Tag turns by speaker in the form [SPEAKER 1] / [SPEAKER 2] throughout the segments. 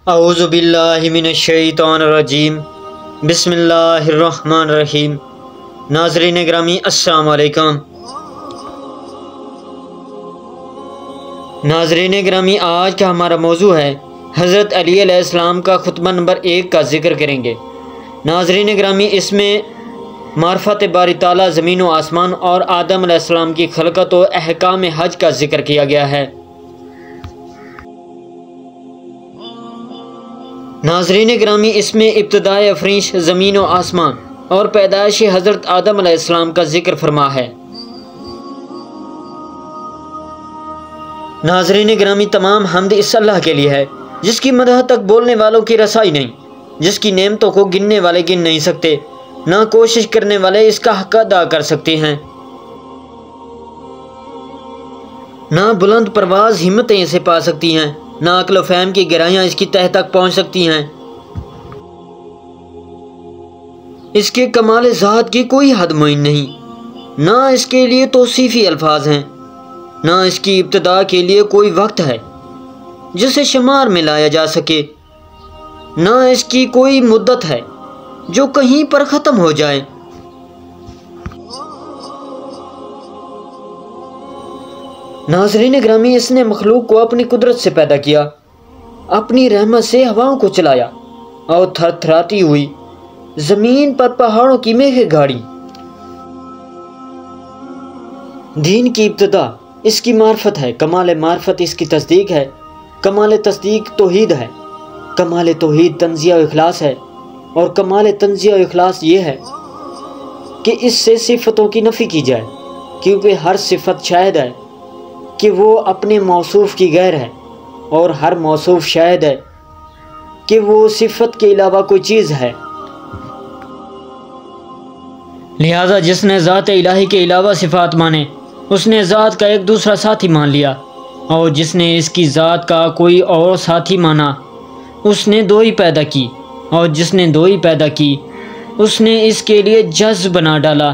[SPEAKER 1] اعوذ باللہ من الشیطان الرجیم بسم اللہ الرحمن الرحیم۔ ناظرین گرامی السلام علیکم۔ ناظرین گرامی، آج کا ہمارا موضوع ہے حضرت علی علیہ السلام کا خطبہ نمبر 1 کا ذکر کریں گے۔ ناظرین گرامی، اس میں معرفت باری تعالیٰ زمین و آسمان اور آدم علیہ السلام کی خلقت و احکام حج کا ذکر کیا گیا ہے۔ ناظرین گرامی، اس میں ابتدائے افریش زمین و آسمان اور پیدائش حضرت آدم علیہ السلام کا ذکر فرما ہے۔ ناظرین گرامی، تمام حمد اس اللہ کے لیے ہے جس کی مدح تک بولنے والوں کی رسائی نہیں، جس کی نعمتوں کو گننے والے گن نہیں سکتے، نہ کوشش کرنے والے اس کا حق ادا کر سکتے ہیں، نہ بلند پرواز ہمتیں اسے پا سکتی ہیں، نہ عقل و فہم کی گہرائیاں اس کی تہ تک پہنچ سکتی ہیں۔ اس کے کمال ذات کی کوئی حد معین نہیں، نہ اس کے لیے توصیفی الفاظ ہیں، نہ اس کی ابتدا کے لیے کوئی وقت ہے جسے شمار میں لایا جا سکے، نہ اس کی کوئی مدت ہے جو کہیں پر ختم ہو جائے۔ ناظرین گرامی، اس نے مخلوق کو اپنی قدرت سے پیدا کیا، اپنی رحمت سے ہواؤں کو چلایا اور تھر تھراتی ہوئی زمین پر پہاڑوں کی میگھیں گاڑی۔ دین کی ابتدا اس کی معرفت ہے، کمال معرفت اس کی تصدیق ہے، کمال تصدیق توحید ہے، کمال توحید تنزیہ و اخلاص ہے، اور کمال تنزیہ و اخلاص یہ ہے کہ اس سے صفتوں کی نفی کی جائے، کیونکہ ہر صفت شاہد ہے کہ وہ اپنے موصوف کی غیر ہے، اور ہر موصوف شاہد ہے کہ وہ صفت کے علاوہ کوئی چیز ہے۔ لہذا جس نے ذات الہی کے علاوہ صفات مانے، اس نے ذات کا ایک دوسرا ساتھی مان لیا، اور جس نے اس کی ذات کا کوئی اور ساتھی مانا، اس نے دو ہی پیدا کی، اور جس نے دو ہی پیدا کی اس نے اس کے لیے جز بنا ڈالا،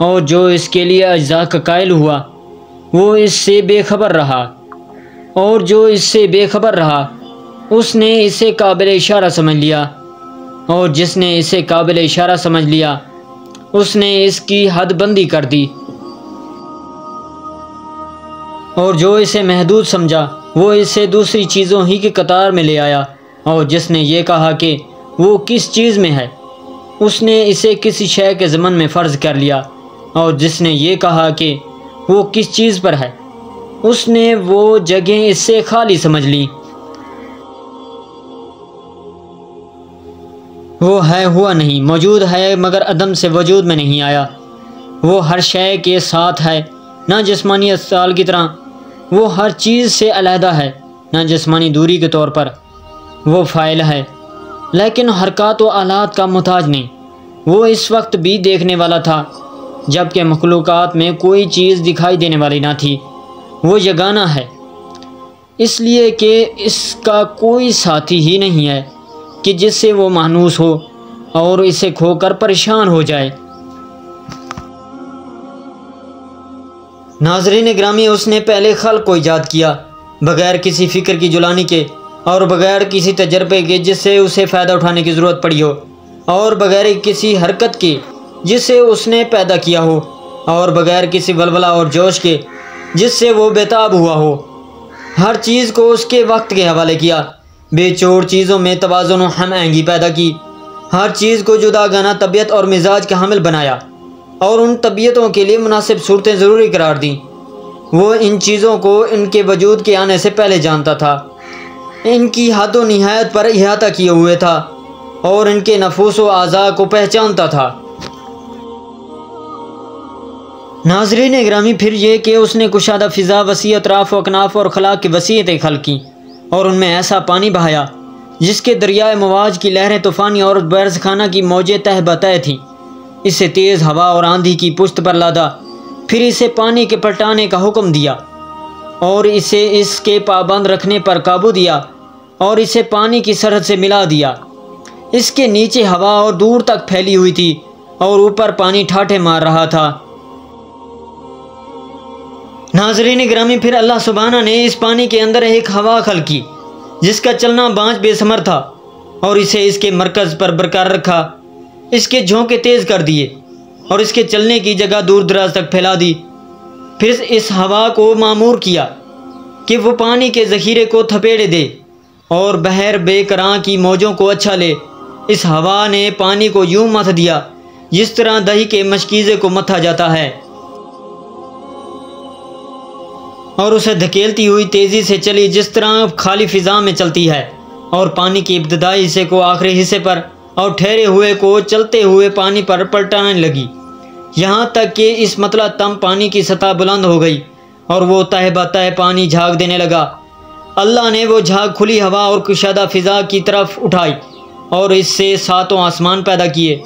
[SPEAKER 1] اور جو اس کے لیے اجزاء کا قائل ہوا وہ اس سے بے خبر رہا، اور جو اس سے بے خبر رہا اس نے اسے قابل اشارہ سمجھ لیا، اور جس نے اسے قابل اشارہ سمجھ لیا اس نے اس کی حد بندی کر دی، اور جو اسے محدود سمجھا وہ اسے دوسری چیزوں ہی کی قطار میں لے آیا، اور جس نے یہ کہا کہ وہ کس چیز میں ہے اس نے اسے کسی شے کے ضمن میں فرض کر لیا، اور جس نے یہ کہا کہ وہ کس چیز پر ہے اس نے وہ جگہیں اس سے خالی سمجھ لی۔ وہ ہے ہوا نہیں، موجود ہے مگر عدم سے وجود میں نہیں آیا، وہ ہر شے کے ساتھ ہے، نہ جسمانی اتصال کی طرح، وہ ہر چیز سے علیحدہ ہے، نہ جسمانی دوری کے طور پر، وہ فاعل ہے لیکن حرکات و آلات کا محتاج نہیں، وہ اس وقت بھی دیکھنے والا تھا جبکہ مخلوقات میں کوئی چیز دکھائی دینے والی نہ تھی، وہ یگانہ ہے اس لیے کہ اس کا کوئی ساتھی ہی نہیں ہے کہ جس سے وہ مانوس ہو اور اسے کھو کر پریشان ہو جائے۔ ناظرین گرامی، اس نے پہلے خلق کو ایجاد کیا بغیر کسی فکر کی جلانی کے، اور بغیر کسی تجربے کے جس سے اسے فائدہ اٹھانے کی ضرورت پڑی ہو، اور بغیر کسی حرکت کے جس سے اس نے پیدا کیا ہو، اور بغیر کسی ولولہ اور جوش کے جس سے وہ بےتاب ہوا ہو۔ ہر چیز کو اس کے وقت کے حوالے کیا، بے چور چیزوں میں توازن و ہم آہنگی پیدا کی، ہر چیز کو جداگانہ طبیعت اور مزاج کا حامل بنایا، اور ان طبیعتوں کے لیے مناسب صورتیں ضروری قرار دیں۔ وہ ان چیزوں کو ان کے وجود کے آنے سے پہلے جانتا تھا، ان کی حد و نہایت پر احاطہ کیے ہوئے تھا، اور ان کے نفوس و اعضاء کو پہچانتا تھا۔ ناظرین گرامی، پھر یہ کہ اس نے کشادہ فضا، وسیع اطراف و اکناف اور خلا کی وسیعتیں خلق کیں، اور ان میں ایسا پانی بہایا جس کے دریائے مواج کی لہریں طوفانی اور برز خانہ کی موجیں تہ بتہ تھیں، اسے تیز ہوا اور آندھی کی پشت پر لادا، پھر اسے پانی کے پلٹانے کا حکم دیا، اور اسے اس کے پابند رکھنے پر قابو دیا، اور اسے پانی کی سرحد سے ملا دیا۔ اس کے نیچے ہوا اور دور تک پھیلی ہوئی تھی، اور اوپر پانی ٹھاٹھے مار رہا تھا۔ ناظرین گرامی، پھر اللہ سبحانہ نے اس پانی کے اندر ایک ہوا خلق کی جس کا چلنا بانجھ بے ثمر تھا، اور اسے اس کے مرکز پر برقرار رکھا، اس کے جھونکے تیز کر دیے اور اس کے چلنے کی جگہ دور دراز تک پھیلا دی۔ پھر اس ہوا کو مامور کیا کہ وہ پانی کے ذخیرے کو تھپیڑے دے اور بحر بے کراں کی موجوں کو اچھا لے۔ اس ہوا نے پانی کو یوں متھ دیا جس طرح دہی کے مشکیزے کو متھا جاتا ہے، اور اسے دھکیلتی ہوئی تیزی سے چلی جس طرح خالی فضا میں چلتی ہے، اور پانی کے ابتدائی حصے کو آخری حصے پر اور ٹھہرے ہوئے کو چلتے ہوئے پانی پر پلٹانے لگی، یہاں تک کہ اس مطلع تم پانی کی سطح بلند ہو گئی اور وہ تہہ بتہ پانی جھاگ دینے لگا۔ اللہ نے وہ جھاگ کھلی ہوا اور کشادہ فضا کی طرف اٹھائی اور اس سے 7 آسمان پیدا کیے۔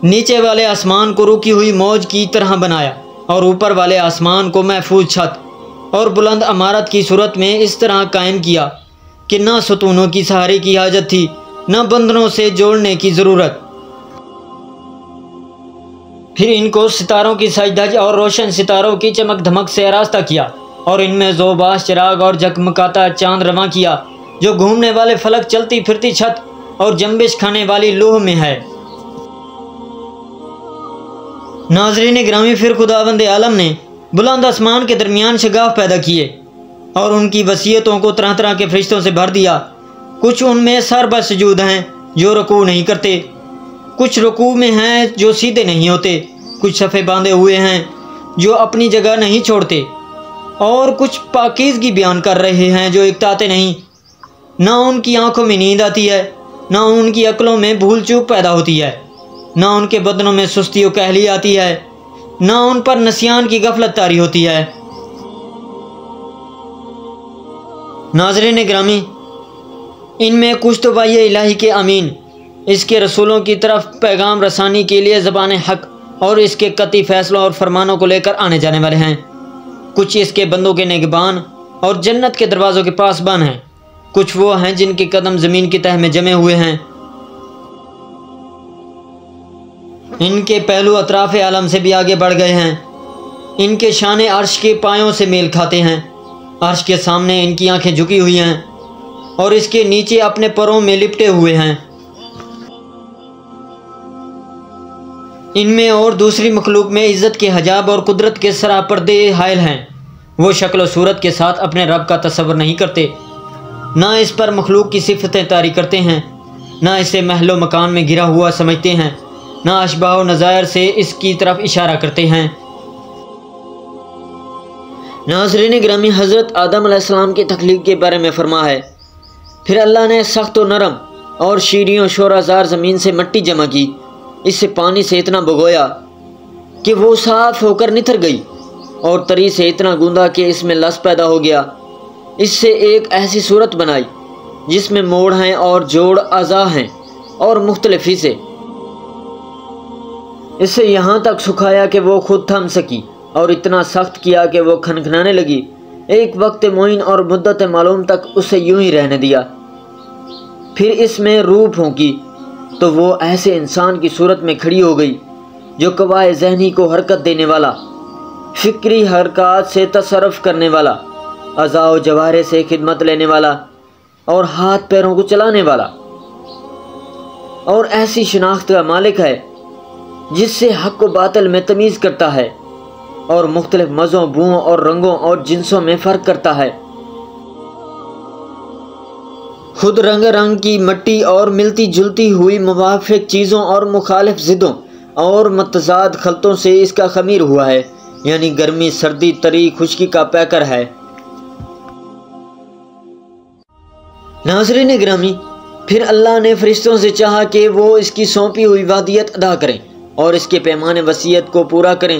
[SPEAKER 1] نیچے والے آسمان کو رکی ہوئی موج کی طرح بنایا اور اوپر والے آسمان کو محفوظ چھت اور بلند عمارت کی صورت میں اس طرح قائم کیا کہ نہ ستونوں کی سہارے کی حاجت تھی، نہ بندھنوں سے جوڑنے کی ضرورت۔ پھر ان کو ستاروں کی سجدھج اور روشن ستاروں کی چمک دھمک سے آراستہ کیا، اور ان میں زوباش چراغ اور جگمگاتا چاند رواں کیا جو گھومنے والے فلک، چلتی پھرتی چھت اور جنبش کھانے والی لوح میں ہے۔ ناظرین گرامی، پھر خداوند عالم نے بلند آسمان کے درمیان شگاف پیدا کیے اور ان کی وصیتوں کو طرح طرح کے فرشتوں سے بھر دیا۔ کچھ ان میں سربہ سجود ہیں جو رکوع نہیں کرتے، کچھ رکوع میں ہیں جو سیدھے نہیں ہوتے، کچھ صفے باندھے ہوئے ہیں جو اپنی جگہ نہیں چھوڑتے، اور کچھ پاکیزگی بیان کر رہے ہیں جو اکتاتے نہیں۔ نہ ان کی آنکھوں میں نیند آتی ہے، نہ ان کی عقلوں میں بھول چوک پیدا ہوتی ہے، نہ ان کے بدنوں میں سستی و کہلی آتی ہے، نہ ان پر نسیان کی غفلت طاری ہوتی ہے۔ ناظرین گرامی، ان میں کچھ تو وحی الہی کے امین، اس کے رسولوں کی طرف پیغام رسانی کے لیے زبان حق اور اس کے قطعی فیصلوں اور فرمانوں کو لے کر آنے جانے والے ہیں، کچھ اس کے بندوں کے نگبان اور جنت کے دروازوں کے پاسبان ہیں، کچھ وہ ہیں جن کے قدم زمین کی تہ میں جمے ہوئے ہیں۔ ان کے پہلو اطراف عالم سے بھی آگے بڑھ گئے ہیں، ان کے شانے عرش کے پایوں سے میل کھاتے ہیں، عرش کے سامنے ان کی آنکھیں جھکی ہوئی ہیں اور اس کے نیچے اپنے پروں میں لپٹے ہوئے ہیں۔ ان میں اور دوسری مخلوق میں عزت کے حجاب اور قدرت کے سراپردے حائل ہیں، وہ شکل و صورت کے ساتھ اپنے رب کا تصور نہیں کرتے، نہ اس پر مخلوق کی صفتیں طاری کرتے ہیں، نہ اسے محل و مکان میں گرا ہوا سمجھتے ہیں، نہ اشباہ و نظائر سے اس کی طرف اشارہ کرتے ہیں۔ ناظرین گرامی، حضرت آدم علیہ السلام کی تخلیق کے بارے میں فرما ہے، پھر اللہ نے سخت و نرم اور شیریں و شورازار زمین سے مٹی جمع کی، اس سے پانی سے اتنا بھگویا کہ وہ صاف ہو کر نتھر گئی، اور تری سے اتنا گوندا کہ اس میں لس پیدا ہو گیا، اس سے ایک ایسی صورت بنائی جس میں موڑ ہیں اور جوڑ اعضاء ہیں اور مختلف حصے، اسے یہاں تک سکھایا کہ وہ خود تھم سکی، اور اتنا سخت کیا کہ وہ کھنکھنانے لگی، ایک وقت معین اور مدت معلوم تک اسے یوں ہی رہنے دیا۔ پھر اس میں روح پھونکی تو وہ ایسے انسان کی صورت میں کھڑی ہو گئی جو قوائے ذہنی کو حرکت دینے والا، فکری حرکات سے تصرف کرنے والا، اعضاء و جوارح سے خدمت لینے والا اور ہاتھ پیروں کو چلانے والا، اور ایسی شناخت کا مالک ہے جس سے حق و باطل میں تمیز کرتا ہے اور مختلف مزوں، بوؤں اور رنگوں اور جنسوں میں فرق کرتا ہے۔ خود رنگ رنگ کی مٹی اور ملتی جلتی ہوئی موافق چیزوں اور مخالف ضدوں اور متضاد خلطوں سے اس کا خمیر ہوا ہے، یعنی گرمی، سردی، تری، خشکی کا پیکر ہے۔ ناظرین گرامی، پھر اللہ نے فرشتوں سے چاہا کہ وہ اس کی سونپی ہوئی وعدیت ادا کریں اور اس کے پیمان وصیت کو پورا کریں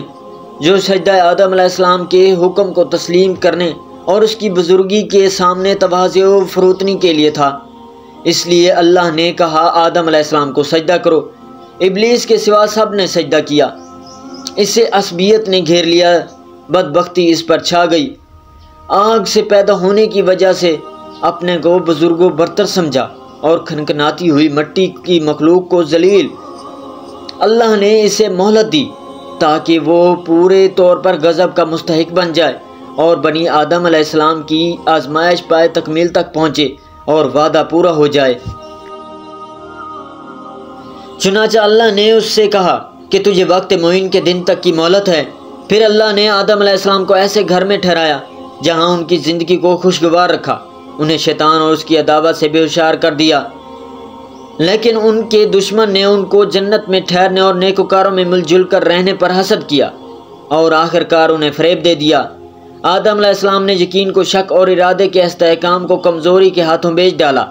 [SPEAKER 1] جو سجدہ آدم علیہ السلام کے حکم کو تسلیم کرنے اور اس کی بزرگی کے سامنے تواضع و فروتنی کے لیے تھا۔ اس لیے اللہ نے کہا آدم علیہ السلام کو سجدہ کرو، ابلیس کے سوا سب نے سجدہ کیا، اسے عصبیت نے گھیر لیا، بدبختی اس پر چھا گئی، آگ سے پیدا ہونے کی وجہ سے اپنے کو بزرگ و برتر سمجھا اور کھنکھناتی ہوئی مٹی کی مخلوق کو ذلیل۔ اللہ نے اسے مہلت دی تاکہ وہ پورے طور پر غضب کا مستحق بن جائے اور بنی آدم علیہ السلام کی آزمائش پائے تکمیل تک پہنچے اور وعدہ پورا ہو جائے۔ چنانچہ اللہ نے اس سے کہا کہ تجھے وقت معین کے دن تک کی مہلت ہے۔ پھر اللہ نے آدم علیہ السلام کو ایسے گھر میں ٹھہرایا جہاں ان کی زندگی کو خوشگوار رکھا۔ انہیں شیطان اور اس کی عداوت سے بے ہوشیار کر دیا، لیکن ان کے دشمن نے ان کو جنت میں ٹھہرنے اور نیکوکاروں میں مل جل کر رہنے پر حسد کیا اور آخر کار انہیں فریب دے دیا۔ آدم علیہ السلام نے یقین کو شک اور ارادے کے استحکام کو کمزوری کے ہاتھوں بیچ ڈالا،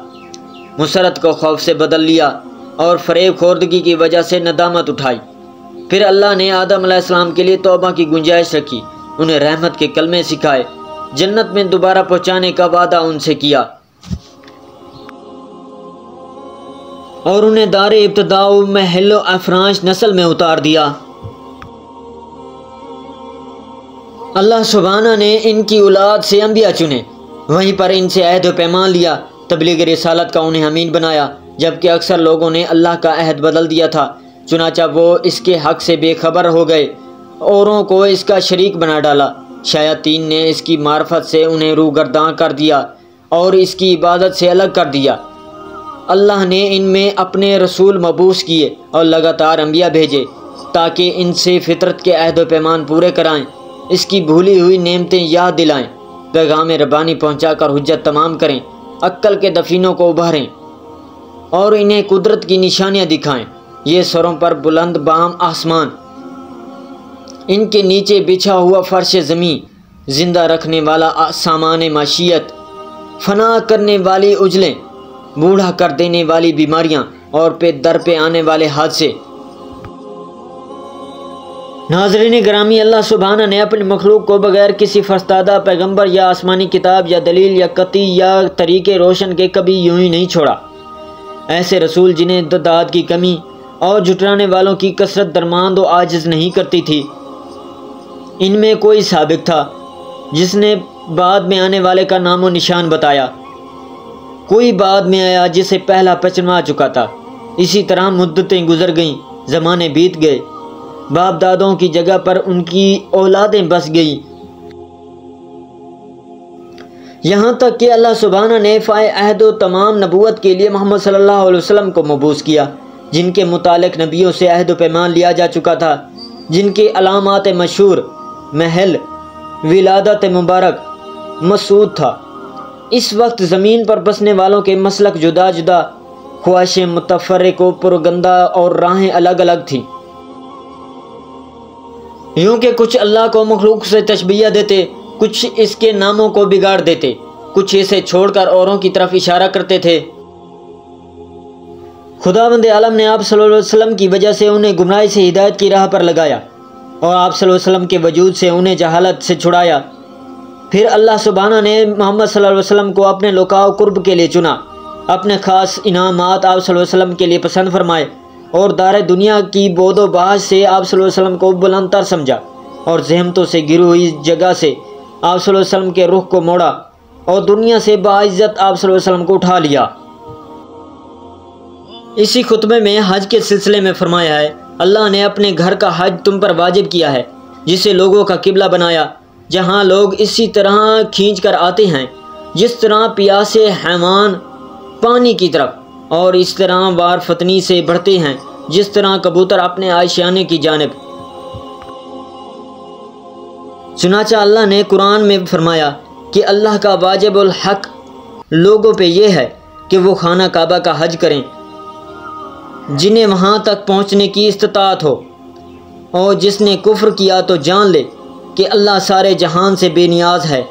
[SPEAKER 1] مسرت کو خوف سے بدل لیا اور فریب خوردگی کی وجہ سے ندامت اٹھائی۔ پھر اللہ نے آدم علیہ السلام کے لیے توبہ کی گنجائش رکھی، انہیں رحمت کے کلمے سکھائے، جنت میں دوبارہ پہنچانے کا وعدہ ان سے کیا اور انہیں دار ابتداء محل و افرانش نسل میں اتار دیا۔ اللہ سبحانہ نے ان کی اولاد سے انبیاء چنے، وہیں پر ان سے عہد و پیمان لیا، تبلیغ رسالت کا انہیں امین بنایا، جبکہ اکثر لوگوں نے اللہ کا عہد بدل دیا تھا، چنانچہ وہ اس کے حق سے بے خبر ہو گئے، اوروں کو اس کا شریک بنا ڈالا۔ شیاطین نے اس کی معرفت سے انہیں روگرداں کر دیا اور اس کی عبادت سے الگ کر دیا۔ اللہ نے ان میں اپنے رسول مبعوث کیے اور لگاتار انبیاء بھیجے تاکہ ان سے فطرت کے عہد و پیمان پورے کرائیں، اس کی بھولی ہوئی نعمتیں یاد دلائیں، پیغام ربانی پہنچا کر حجت تمام کریں، عقل کے دفینوں کو ابھاریں اور انہیں قدرت کی نشانیاں دکھائیں۔ یہ سروں پر بلند بام آسمان، ان کے نیچے بچھا ہوا فرش زمین، زندہ رکھنے والا سامان معیشت، فنا کرنے والی عجلیں، بوڑھا کر دینے والی بیماریاں اور در پہ آنے والے حادثے۔ ناظرین گرامی، اللہ سبحانہ نے اپنی مخلوق کو بغیر کسی فرستادہ پیغمبر یا آسمانی کتاب یا دلیل یا قطعی یا طریقے روشن کے کبھی یوں ہی نہیں چھوڑا۔ ایسے رسول جنہیں تعداد کی کمی اور جھٹلانے والوں کی کثرت درماند و عاجز نہیں کرتی تھی۔ ان میں کوئی سابق تھا جس نے بعد میں آنے والے کا نام و نشان بتایا، کوئی بعد میں آیا جسے پہلا پہچنوا چکا تھا۔ اسی طرح مدتیں گزر گئیں، زمانے بیت گئے، باپ دادوں کی جگہ پر ان کی اولادیں بس گئیں، یہاں تک کہ اللہ سبحانہ نے فائے عہد و تمام نبوت کے لیے محمد صلی اللہ علیہ وسلم کو مبعوث کیا، جن کے متعلق نبیوں سے عہد و پیمان لیا جا چکا تھا، جن کے علامات مشہور محل ولادت مبارک مسعود تھا۔ اس وقت زمین پر بسنے والوں کے مسلک جدا جدا، خواہشیں متفرق و پرگندہ اور راہیں الگ الگ تھیں۔ یوں کہ کچھ اللہ کو مخلوق سے تشبیہ دیتے، کچھ اس کے ناموں کو بگاڑ دیتے، کچھ اسے چھوڑ کر اوروں کی طرف اشارہ کرتے تھے۔ خداوند عالم نے آپ صلی اللہ علیہ وسلم کی وجہ سے انہیں گمراہی سے ہدایت کی راہ پر لگایا اور آپ صلی اللہ علیہ وسلم کے وجود سے انہیں جہالت سے چھڑایا۔ پھر اللہ سبحانہ نے محمد صلی اللہ علیہ وسلم کو اپنے لقاء و قرب کے لیے چنا، اپنے خاص انعامات آپ صلی اللہ علیہ وسلم کے لیے پسند فرمائے اور دار دنیا کی بود و بحث سے آپ صلی اللہ علیہ وسلم کو بلند تر سمجھا اور زحمتوں سے گری ہوئی جگہ سے آپ صلی اللہ علیہ وسلم کے رخ کو موڑا اور دنیا سے باعزت آپ صلی اللہ علیہ وسلم کو اٹھا لیا۔ اسی خطبے میں حج کے سلسلے میں فرمایا ہے، اللہ نے اپنے گھر کا حج تم پر واجب کیا ہے، جسے لوگوں کا قبلہ بنایا، جہاں لوگ اسی طرح کھینچ کر آتے ہیں جس طرح پیاسے حیوان پانی کی طرف، اور اس طرح وار فتنی سے بڑھتے ہیں جس طرح کبوتر اپنے آشیانے کی جانب۔ چنانچہ اللہ نے قرآن میں فرمایا کہ اللہ کا واجب الحق لوگوں پہ یہ ہے کہ وہ خانہ کعبہ کا حج کریں جنہیں وہاں تک پہنچنے کی استطاعت ہو، اور جس نے کفر کیا تو جان لے کہ اللہ سارے جہان سے بے نیاز ہے۔